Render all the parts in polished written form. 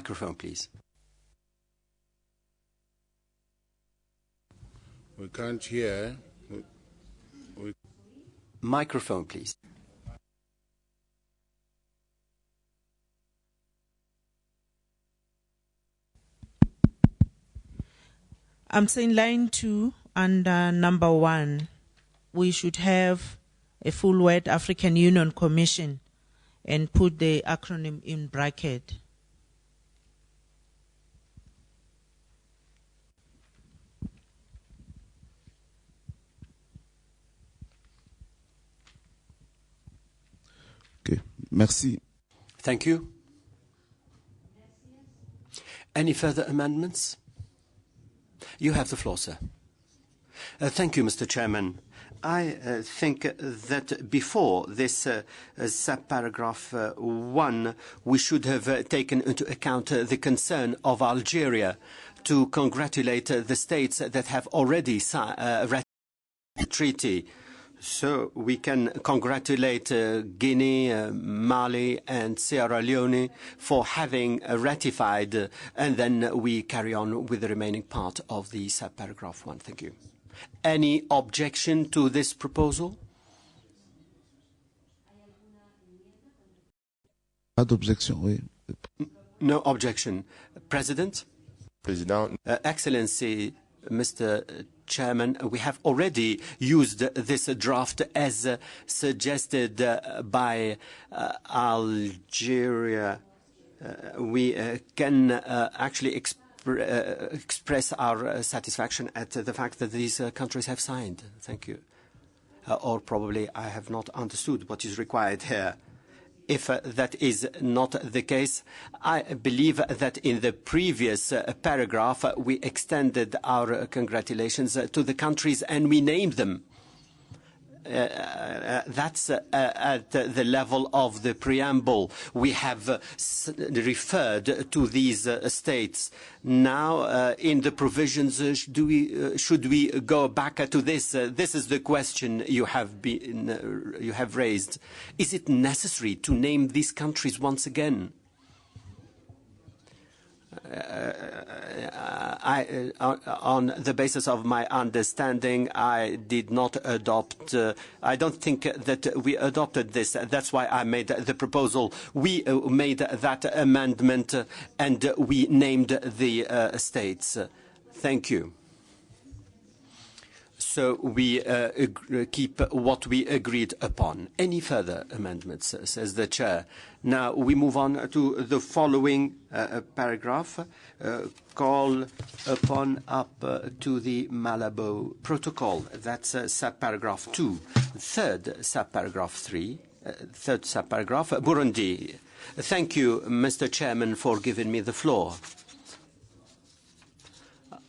Microphone, please. We can't hear. Microphone, please. I'm saying line 2 and number 1, we should have a full word African Union Commission and put the acronym in bracket. Okay, merci. Thank you. Any further amendments? You have the floor, sir. Thank you, Mr. Chairman. I think that before this subparagraph 1, we should have taken into account the concern of Algeria to congratulate the states that have already ratified the treaty. So we can congratulate Guinea, Mali and Sierra Leone for having ratified, and then we carry on with the remaining part of the subparagraph 1. Thank you. Any objection to this proposal? Pas d'objection, oui. No objection. President? President. Excellency, Mr. Chairman, we have already used this draft as suggested by Algeria. We can actually express our satisfaction at the fact that these countries have signed. Thank you. Or probably I have not understood what is required here. If that is not the case, I believe that in the previous paragraph we extended our congratulations to the countries and we named them. That's at the level of the preamble. We have referred to these states. Now, in the provisions, should we go back to this? This is the question you have raised. Is it necessary to name these countries once again? On the basis of my understanding, I did not adopt. I don't think that we adopted this. That's why I made the proposal. We made that amendment and we named the states. Thank you. So we keep what we agreed upon. Any further amendments, says the chair. Now we move on to the following paragraph. Call upon up to the Malabo Protocol. That's subparagraph 2. Third subparagraph 3. Third subparagraph, Burundi. Thank you, Mr. Chairman, for giving me the floor.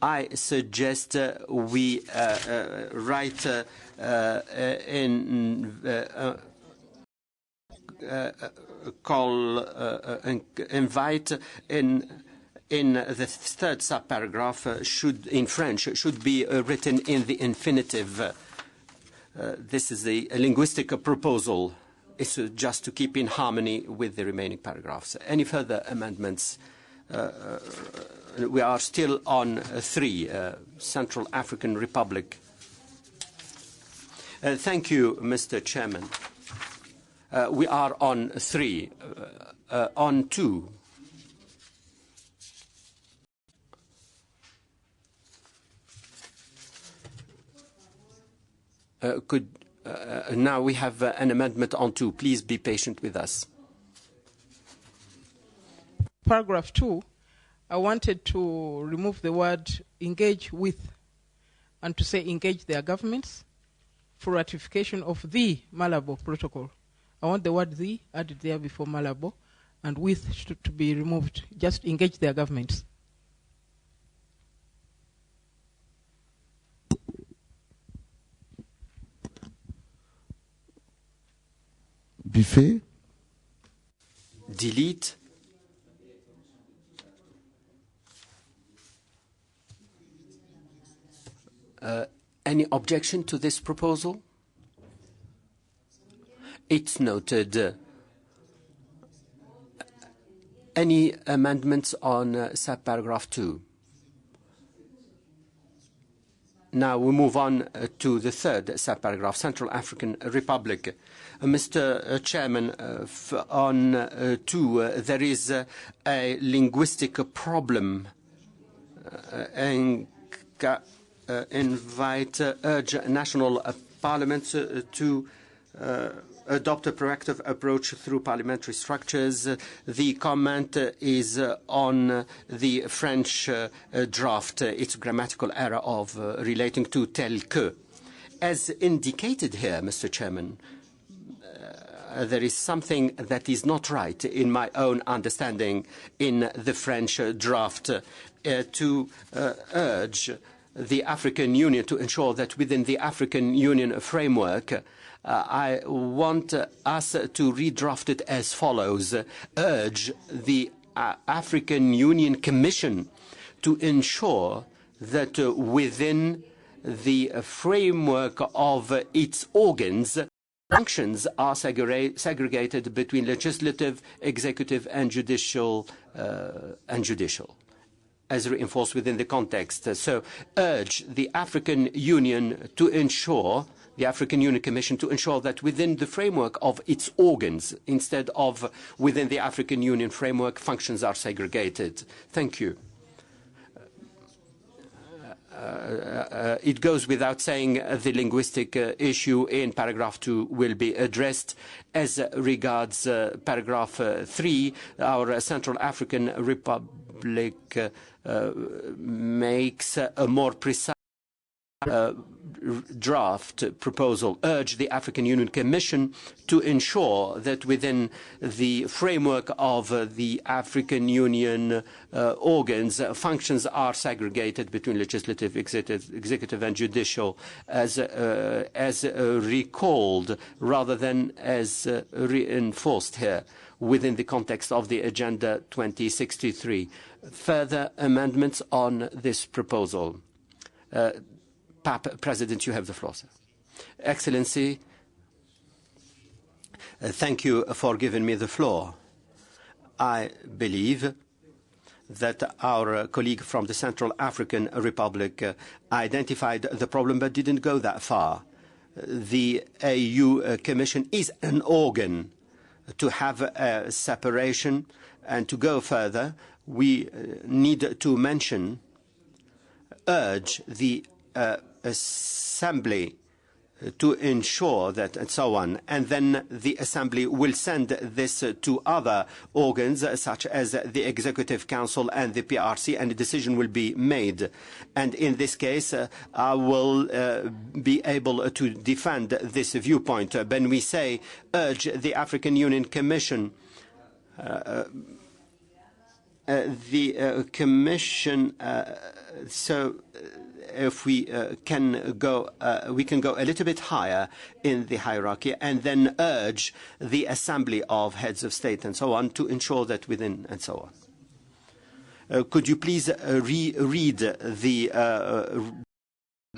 I suggest we write invite in the third subparagraph in French should be written in the infinitive. This is a linguistic proposal. It's just to keep in harmony with the remaining paragraphs. Any further amendments? We are still on 3, Central African Republic. Thank you, Mr. Chairman. We are on 3. On 2. Now we have an amendment on 2. Please be patient with us. Paragraph 2, I wanted to remove the word engage with and to say engage their governments for ratification of the Malabo Protocol. I want the word the added there before Malabo and with to be removed. Just engage their governments. Buffet. Delete. Any objection to this proposal? It's noted. Any amendments on subparagraph 2? Now we move on to the third subparagraph, Central African Republic. Mr. Chairman, on 2, there is a linguistic problem. Urge national parliaments to adopt a proactive approach through parliamentary structures. The comment is on the French draft. It's a grammatical error of relating to tel que. As indicated here, Mr. Chairman, there is something that is not right in my own understanding in the French draft to urge the African Union to ensure that within the African Union framework, I want us to redraft it as follows. Urge the African Union Commission to ensure that within the framework of its organs, functions are segregated between legislative, executive, and judicial, as reinforced within the context. So urge the African Union to ensure, the African Union Commission to ensure that within the framework of its organs, instead of within the African Union framework, functions are segregated. Thank you. It goes without saying the linguistic issue in paragraph 2 will be addressed. As regards paragraph 3, our Central African Republic makes a more precise draft proposal. Urge the African Union Commission to ensure that within the framework of the African Union organs, functions are segregated between legislative, executive and judicial as recalled rather than as reinforced here within the context of the Agenda 2063. Further amendments on this proposal? President, you have the floor, sir. Excellency, thank you for giving me the floor. I believe that our colleague from the Central African Republic identified the problem but didn't go that far. The AU Commission is an organ. To have a separation and to go further, we need to mention, urge the Assembly to ensure that, and so on, and then the Assembly will send this to other organs such as the Executive Council and the PRC, and a decision will be made. And in this case, I will be able to defend this viewpoint. When we say urge the African Union Commission, the Commission, if we can go a little bit higher in the hierarchy and then urge the Assembly of Heads of State and so on to ensure that within and so on. Could you please reread the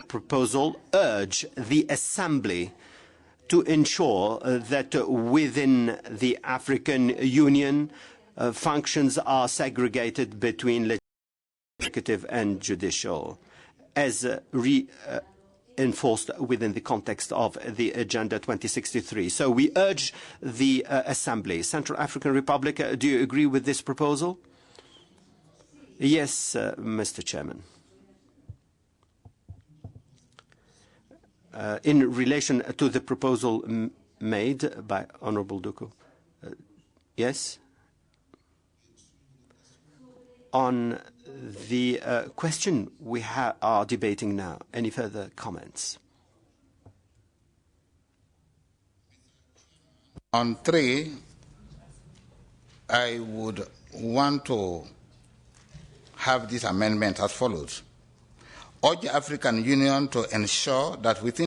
proposal? Urge the Assembly to ensure that within the African Union functions are segregated between legislative and judicial, as reinforced within the context of the Agenda 2063. So we urge the Assembly. Central African Republic, do you agree with this proposal? Yes, Mr. Chairman. In relation to the proposal made by Honourable Duku, yes? On the question we are debating now, any further comments? On 3, I would want to have this amendment as follows. Urge the African Union to ensure that within